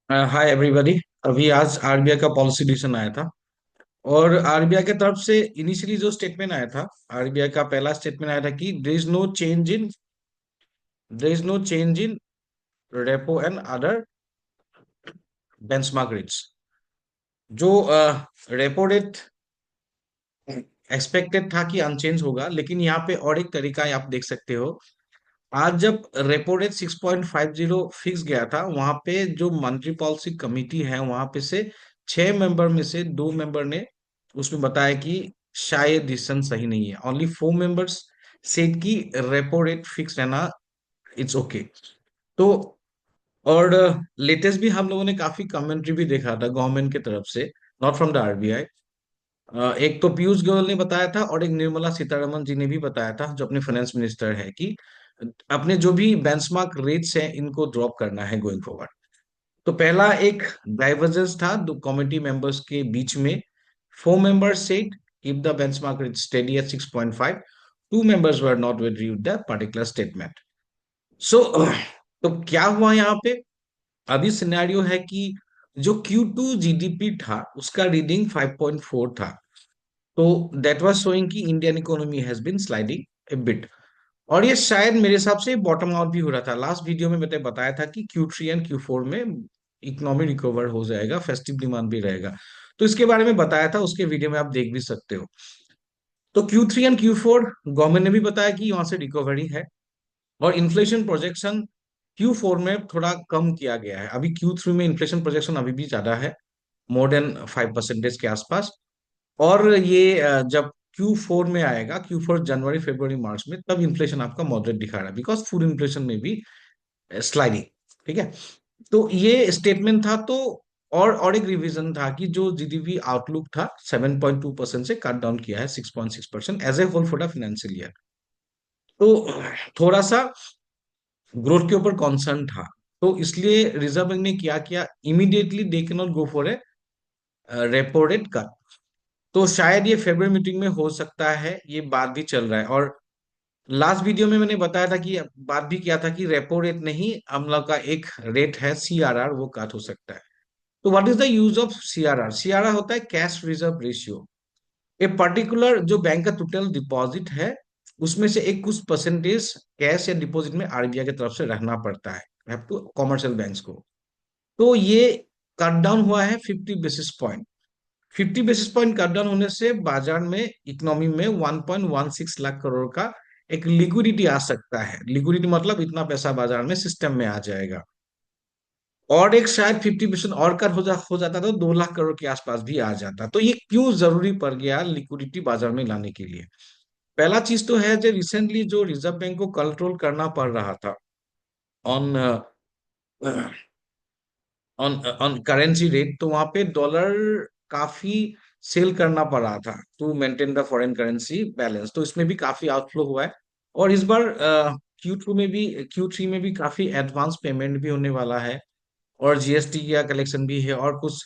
Hi everybody. अभी आज RBI का पॉलिसी डिसीजन आया था और आरबीआई की तरफ से इनिशियली जो स्टेटमेंट आया था, आरबीआई का पहला स्टेटमेंट आया था कि there is no change in repo and other benchmark rates. जो रेपो रेट एक्सपेक्टेड था कि अनचेंज होगा, लेकिन यहाँ पे और एक तरीका है, आप देख सकते हो। आज जब रेपो रेट 6.50 फिक्स गया था, वहां पे जो मॉनेटरी पॉलिसी कमिटी है वहां पे से 6 मेंबर में से 2 मेंबर ने उसमें बताया कि शायद डिसीजन सही नहीं है। ओनली 4 मेंबर्स सेड कि रेपो रेट फिक्स रहना इट्स ओके। तो और लेटेस्ट भी हम लोगों ने काफी कमेंट्री भी देखा था गवर्नमेंट की तरफ से, नॉट फ्रॉम द आरबीआई। एक तो पीयूष गोयल ने बताया था और एक निर्मला सीतारमन जी ने भी बताया था, जो अपने फाइनेंस मिनिस्टर है, कि अपने जो भी बेंचमार्क रेट्स हैं इनको ड्रॉप करना है गोइंग फॉरवर्ड। तो पहला एक डाइवर्जेंस था दो कमिटी मेंबर्स के बीच में। 4 members said keep the benchmark rate steady at 6.5। 2 members were not with that particular statement. So तो क्या हुआ यहाँ पे? अभी सिनेरियो है कि जो Q2 जीडीपी था उसका रीडिंग 5.4 था। तो दैट वाज शोइंग कि Indian economy has been sliding a bit. और ये शायद मेरे हिसाब से बॉटम आउट भी हो रहा था। लास्ट वीडियो में मैंने बताया था कि Q3 एंड Q4 में इकोनॉमी रिकवर हो जाएगा, फेस्टिव डिमांड भी रहेगा। तो इसके बारे में बताया था, उसके वीडियो में आप देख भी सकते हो। तो Q3 एंड Q4 गवर्नमेंट ने भी बताया कि वहां से रिकवरी है। और इन्फ्लेशन प्रोजेक्शन Q4 में थोड़ा कम किया गया है। अभी Q3 में इन्फ्लेशन प्रोजेक्शन अभी भी ज्यादा है, मोर देन 5% के आसपास। और ये जब Q4 में आएगा, Q4 जनवरी फरवरी मार्च में, तब इन्फ्लेशन आपका मॉडरेट दिखा रहा है, बिकॉज फूड इन्फ्लेशन में भी स्लाइडिंग। ठीक है। तो ये स्टेटमेंट था। तो और एक रिवीजन था कि जो जीडीपी आउटलुक था 7.2% से कट डाउन किया है 6.6% as a whole for the financial year. तो थोड़ा सा ग्रोथ के ऊपर कॉन्सर्न था। तो इसलिए रिजर्व बैंक ने क्या किया, immediately they can not go for a repo rate cut. तो शायद ये फेब्रुअरी मीटिंग में हो सकता है, ये बात भी चल रहा है। और लास्ट वीडियो में मैंने बताया था कि बात भी किया था कि रेपो रेट नहीं, हम लोग का एक रेट है सीआरआर, वो कट हो सकता है। तो what is the use of CRR? CRR होता है cash reserve ratio. A particular जो बैंक का टोटल डिपॉजिट है, उसमें से एक कुछ परसेंटेज कैश या डिपॉजिट में आरबीआई की तरफ से रखना पड़ता है टू कॉमर्शियल बैंक्स को। तो ये कट डाउन हुआ है 50 basis point. 50 basis point cut down होने से बाजार में, इकोनॉमी में 1.16 लाख करोड़ का एक लिक्विडिटी आ सकता है। लिक्विडिटी मतलब इतना पैसा बाजार में सिस्टम में आ जाएगा। और एक शायद 50% और कर हो जाता तो 2 लाख करोड़ के आसपास भी आ जाता। तो ये क्यों जरूरी पड़ गया लिक्विडिटी बाजार में लाने के लिए? पहला चीज तो है, जो रिसेंटली जो रिजर्व बैंक को कंट्रोल करना पड़ रहा था on on on currency rate, तो वहां पे डॉलर काफी सेल करना पड़ रहा था to maintain the foreign currency balance. तो इसमें भी काफी आउटफ्लो हुआ है। और इस बार Q3 में भी काफी एडवांस पेमेंट भी होने वाला है। और जीएसटी का कलेक्शन भी है, और कुछ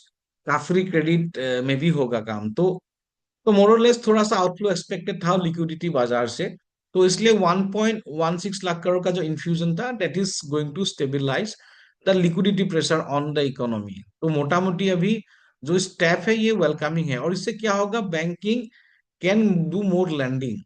काफी क्रेडिट में भी होगा काम। तो मोरलेस थोड़ा सा आउटफ्लो एक्सपेक्टेड था लिक्विडिटी बाजार से। तो इसलिए 1.16 लाख करोड़ का जो इन्फ्यूजन था, that is going to stabilise the liquidity pressure on the economy. तो मोटा मोटी अभी जो स्टेप है ये वेलकमिंग है। और इससे क्या होगा, banking can do more lending.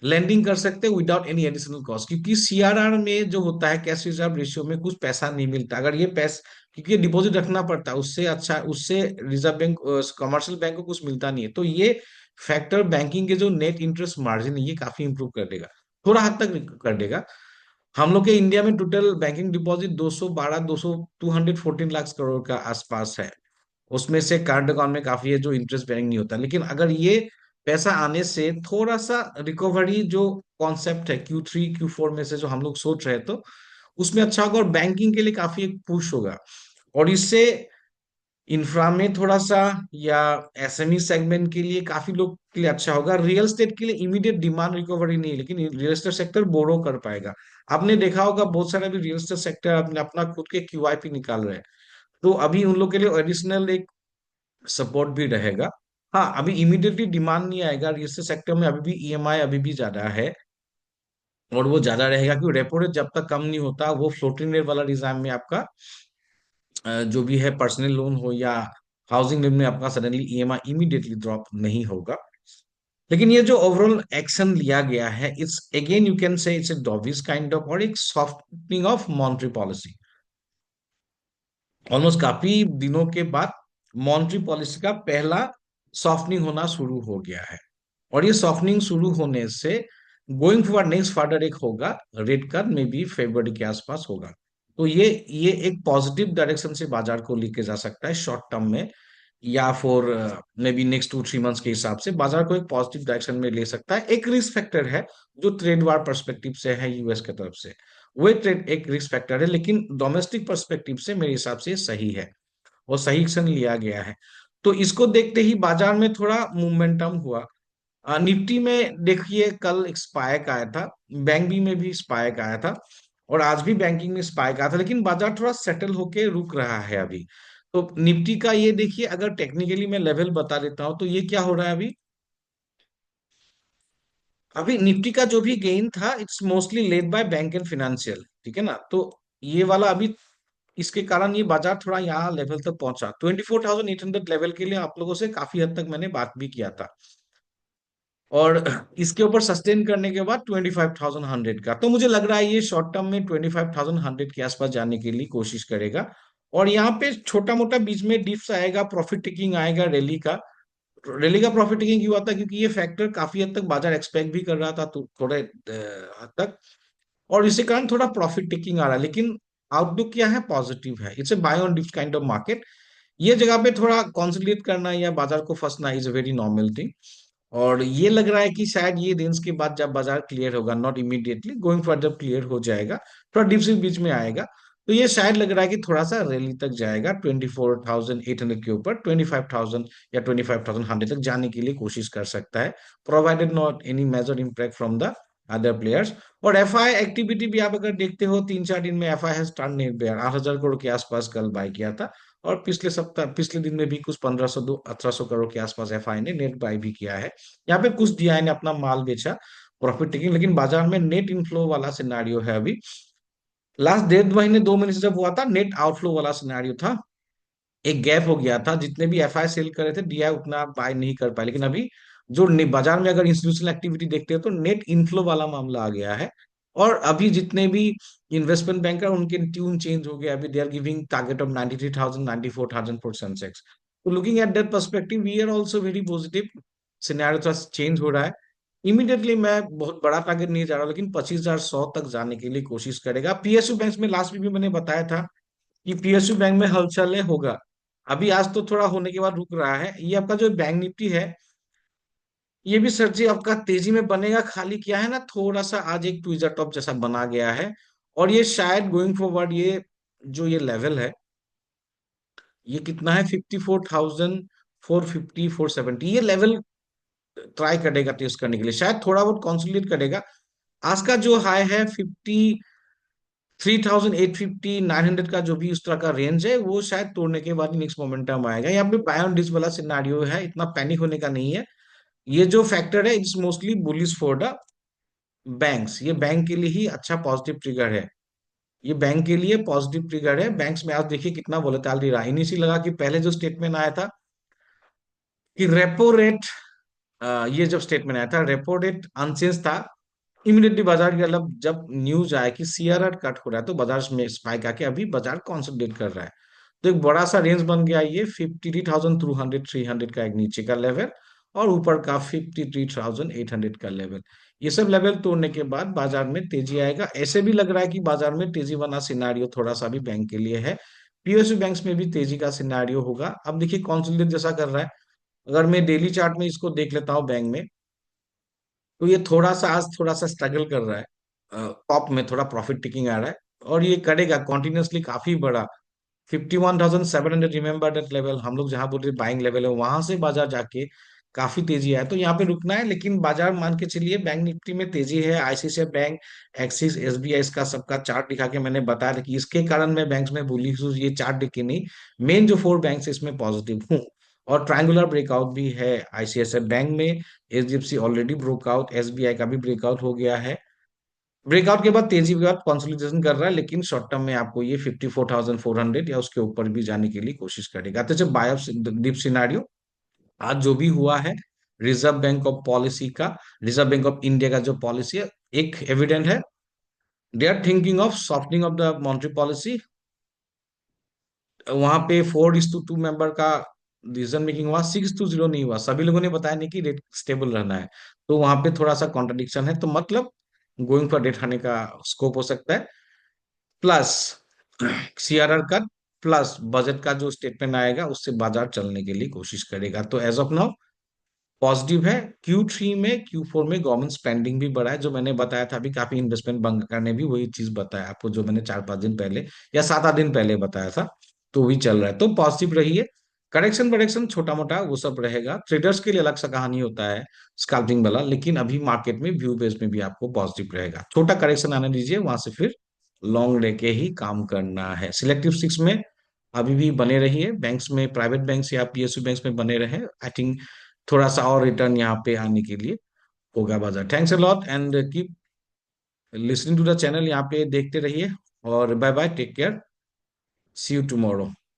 Lending कर सकते हैं विदाउट एनी एडिशनल कॉस्ट, क्योंकि सीआरआर में जो होता है कैश रिजर्व रेशियो में कुछ पैसा नहीं मिलता। अगर ये पैसा, क्योंकि डिपॉजिट रखना पड़ता है, उससे अच्छा उससे रिजर्व बैंक कमर्शियल बैंक को कुछ मिलता नहीं है। तो ये फैक्टर बैंकिंग के जो नेट इंटरेस्ट मार्जिन है ये काफी इंप्रूव कर देगा, थोड़ा हद तक कर देगा। हम लोग के इंडिया में total banking deposit 212 200 214 lakh crore का आसपास है। उसमें से करंट अकाउंट में काफी है जो इंटरेस्ट बेरिंग नहीं होता। लेकिन अगर ये पैसा आने से थोड़ा सा रिकवरी जो कॉन्सेप्ट है Q3 Q4 में से जो हम लोग सोच रहे, तो उसमें अच्छा होगा और बैंकिंग के लिए काफी एक पुश होगा। और इससे इंफ्रा में थोड़ा सा, या एसएमई सेगमेंट के लिए काफी लोग के लिए अच्छा होगा। रियल एस्टेट के लिए इमीडिएट डिमांड रिकवरी नहीं है, लेकिन रियल एस्टेट सेक्टर बोरो कर पाएगा। आपने देखा होगा बहुत सारे अभी रियल एस्टेट सेक्टर अपने अपना खुद के क्यूआईपी निकाल रहे हैं। तो अभी उन लोग के लिए एडिशनल एक सपोर्ट भी रहेगा। हाँ, अभी इमीडिएटली डिमांड नहीं आएगा, रियल एस्टेट सेक्टर में अभी भी ईएमआई अभी भी ज्यादा है। और वो ज्यादा रहेगा, क्योंकि रेपो रेट जब तक कम नहीं होता, वो फ्लोटिंग रेट वाला डिजाइन में आपका जो भी है पर्सनल लोन हो या हाउसिंग लोन में आपका सडनली ईएमआई इमीडिएटली ड्रॉप नहीं होगा। लेकिन ये जो ओवरऑल एक्शन लिया गया है, it's again you can say it's a dovish kind of, और एक softening of monetary policy. Almost काफी दिनों के बाद मॉनेटरी पॉलिसी का पहला सॉफ्टनिंग होना शुरू हो गया है। और ये सॉफ्टनिंग शुरू होने से गोइंग फॉरवर्ड नेक्स्ट फर्दर एक होगा रेट कट में भी फरवरी के आसपास होगा। तो ये एक पॉजिटिव डायरेक्शन से बाजार को लेके जा सकता है शॉर्ट टर्म में, या for may be next 2-3 months के हिसाब से बाजार को एक पॉजिटिव डायरेक्शन में ले सकता है। एक रिस्क फैक्टर है जो ट्रेड वार परस्पेक्टिव से है यूएस की तरफ से, वो एक ट्रेड एक रिस्क फैक्टर है, लेकिन डोमेस्टिक परस्पेक्टिव से मेरे हिसाब से सही है और सही एक्शन लिया गया है। तो इसको देखते ही बाजार में थोड़ा मोमेंटम हुआ। निफ्टी में देखिए कल एक स्पाइक आया था, बैंक बी में भी स्पाइक आया था, और आज भी बैंकिंग में स्पाइक आया था, लेकिन बाजार थोड़ा सेटल होके रुक रहा है अभी। तो निफ्टी का ये देखिए, अगर टेक्निकली मैं लेवल बता देता हूं तो ये क्या हो रहा है अभी। अभी निफ्टी का जो भी गेन था it's mostly led by bank and financial, ठीक है ना। तो ये वाला अभी इसके कारण ये बाजार थोड़ा यहाँ लेवल तक पहुंचा, 24,800 लेवल के लिए आप लोगों से काफी हद तक मैंने बात भी किया था। और इसके ऊपर सस्टेन करने के बाद 25,100 का, तो मुझे लग रहा है ये शॉर्ट टर्म में 25,100 के आसपास जाने के लिए कोशिश करेगा। और यहाँ पे छोटा मोटा बीच में डिप्स आएगा, प्रॉफिट टेकिंग आएगा रैली का। रैली का प्रॉफिट टेकिंग क्यों आता है, क्योंकि ये फैक्टर काफी हद तक बाजार एक्सपेक्ट भी कर रहा था, तो थोड़े हद तक, और इसी कारण थोड़ा प्रॉफिट टेकिंग आ रहा है। लेकिन आउटलुक क्या है, पॉजिटिव है। It's a buy on dips kind of market. ये जगह पे थोड़ा कॉन्सोलिडेट करना या बाजार को फंसना is a very normal thing. और ये लग रहा है कि शायद ये रेंज के बाद जब बाजार क्लियर होगा, नॉट इमीडिएटली, गोइंग फॉर जब क्लियर हो जाएगा, थोड़ा डिप्स भी बीच में आएगा, तो ये शायद लग रहा है कि थोड़ा सा रैली तक जाएगा 24,800 के ऊपर, 25,000 या 25,100 तक जाने के लिए कोशिश कर सकता है, provided not any major impact from the other players. और एफआई एक्टिविटी भी आप अगर देखते हो 3-4 दिन में, FI has turn net buyer, 8,000 crore के आसपास कल बाय किया था। और पिछले सप्ताह पिछले दिन में भी कुछ 1,500-1,800 करोड़ के आसपास एफआई ने नेट बाय भी किया है। यहाँ पे कुछ डीआई ने अपना माल बेचा, प्रॉफिट टेकिंग, लेकिन बाजार में नेट इनफ्लो वाला सिनारियो है अभी। लास्ट 1.5 महीने 2 महीने से जब हुआ था, नेट आउटफ्लो वाला सिनारियो था। एक गैप हो गया था, जितने भी एफआई सेल करे थे डीआई उतना बाय नहीं कर पाए, लेकिन अभी जो बाजार में अगर इंस्टीट्यूशनल एक्टिविटी देखते हो तो नेट इनफ्लो वाला मामला आ गया है। और अभी जितने भी इन्वेस्टमेंट बैंकर उनके ट्यून चेंज हो गया, अभी they are giving target of 93,000 94,000 for Sensex. तो looking at that perspective we are also very positive. Scenario थोड़ा चेंज हो रहा है। इमीडिएटली मैं बहुत बड़ा टारगेट नहीं जा रहा, लेकिन 25,100 तक जाने के लिए कोशिश करेगा। पीएसयू बैंक में लास्ट वीक भी मैंने बताया था कि पीएसयू बैंक में हलचल होगा। अभी आज तो थोड़ा होने के बाद रुक रहा है। ये आपका जो बैंक निफ्टी है, ये भी सर जी आपका तेजी में बनेगा, खाली क्या है ना, थोड़ा सा आज एक ट्विजर टॉप जैसा बना गया है। और ये शायद गोइंग फॉरवर्ड ये जो ये लेवल है, ये कितना है, 54,450 470, ये लेवल ट्राई करेगा टेस्ट करने के लिए, शायद थोड़ा बहुत कंसोलिडेट करेगा। आज का जो हाई है 53,850 900 का, जो भी उस तरह का रेंज है, वो शायद तोड़ने के बाद नेक्स्ट मोमेंटम आएगा। यहाँ पे बाय ऑन डिस वाला सिनारियो है, इतना पैनिक होने का नहीं है। ये जो फैक्टर है it's mostly bullish for the banks, ये बैंक के लिए ही अच्छा पॉजिटिव ट्रिगर है। ये बैंक के लिए पॉजिटिव ट्रिगर है। बैंक्स में आज देखिए कितना वोलेटिलिटी रहा। इनिशियली लगा कि पहले जो स्टेटमेंट आया था कि रेपो रेट, ये जब स्टेटमेंट आया था रेपो रेट अनचेंज था, इमीडिएटली बाजार के, मतलब जब न्यूज आया कि सीआरआर कट हो रहा है, तो बाजार में स्पाइक आके अभी बाजार कंसोलिडेट कर रहा है। तो एक बड़ा सा रेंज बन गया ये 53,200 300 का एक नीचे का लेवल, और ऊपर का 53,800 का लेवल। ये सब लेवल तोड़ने के बाद बाजार में तेजी आएगा। ऐसे भी लग रहा है कि बाजार में तेजी वाला सिनारियो थोड़ा सा भी बैंक के लिए है। पीएसयू बैंक्स में भी तेजी का सिनारियो होगा। अब देखिए कॉन्सोलिडेट जैसा कर रहा है। अगर मैं डेली चार्ट में इसको देख लेता हूँ बैंक में, तो ये थोड़ा सा आज थोड़ा सा स्ट्रगल कर रहा है, टॉप में थोड़ा प्रॉफिट टेकिंग आ रहा है। और ये करेगा कॉन्टिन्यूसली काफी बड़ा 51,700, रिमेंबर दैट लेवल, हम लोग जहां बोल रहे बाइंग लेवल है, वहां से बाजार जाके काफी तेजी है, तो यहाँ पे रुकना है। लेकिन बाजार मान के चलिए बैंक निफ्टी में तेजी है। आईसीआईसीआई बैंक, एक्सिस, एसबीआई, इसका सबका चार्ट दिखा के मैंने बताया था कि इसके कारण मैं बैंक्स में बुलिश हूँ, ये चार्ट दिख के नहीं। मेन जो 4 बैंक इसमें पॉजिटिव हूँ। और ट्रायंगुलर ब्रेकआउट भी है आईसीआईसीआई बैंक में। एचडीएफसी ऑलरेडी ब्रेकआउट, एसबीआई का भी ब्रेकआउट हो गया है। ब्रेकआउट के बाद तेजी के बाद कंसोलिडेशन कर रहा है, लेकिन शॉर्ट टर्म में आपको ये 54,400 या उसके ऊपर भी जाने के लिए कोशिश करेगा। तो जब बाय ऑफ डीप सिनारियो, आज जो भी हुआ है, रिजर्व बैंक ऑफ पॉलिसी का, रिजर्व बैंक ऑफ इंडिया का जो पॉलिसी है, एक एविडेंट है, they are thinking of softening of the monetary policy. वहां पे 4:2 मेंबर का डिसीजन मेकिंग हुआ, 6-0 नहीं हुआ। सभी लोगों ने बताया नहीं कि रेट स्टेबल रहना है, तो वहां पे थोड़ा सा कॉन्ट्रडिक्शन है। तो मतलब गोइंग फॉर रेट हानि का स्कोप हो सकता है, प्लस सीआरआर का, प्लस बजट का जो स्टेटमेंट आएगा उससे बाजार चलने के लिए कोशिश करेगा। तो एज ऑफ नाउ पॉजिटिव है। Q3 में, Q4 में गवर्नमेंट स्पेंडिंग भी बढ़ा है, जो मैंने बताया था अभी, काफी इन्वेस्टमेंट बैंकर ने भी वही चीज बताया आपको, जो मैंने 4-5 दिन पहले या 7-8 दिन पहले बताया था। तो वही चल रहा है, तो पॉजिटिव रही है। करेक्शन वरेक्शन छोटा मोटा वो सब रहेगा, ट्रेडर्स के लिए अलग सा कहानी होता है स्कैल्पिंग वाला, लेकिन अभी मार्केट में व्यू बेस में भी आपको पॉजिटिव रहेगा। छोटा करेक्शन आने दीजिए, वहां से फिर लॉन्ग लेके ही काम करना है। सिलेक्टिव सिक्स में अभी भी बने रहिए, बैंक्स में, प्राइवेट बैंक्स या PSU बैंक्स में बने रहे। आई थिंक थोड़ा सा और रिटर्न यहाँ पे आने के लिए होगा बाजार। Thanks a lot and keep listening to the channel, यहाँ पे देखते रहिए। और bye bye, take care, see you tomorrow.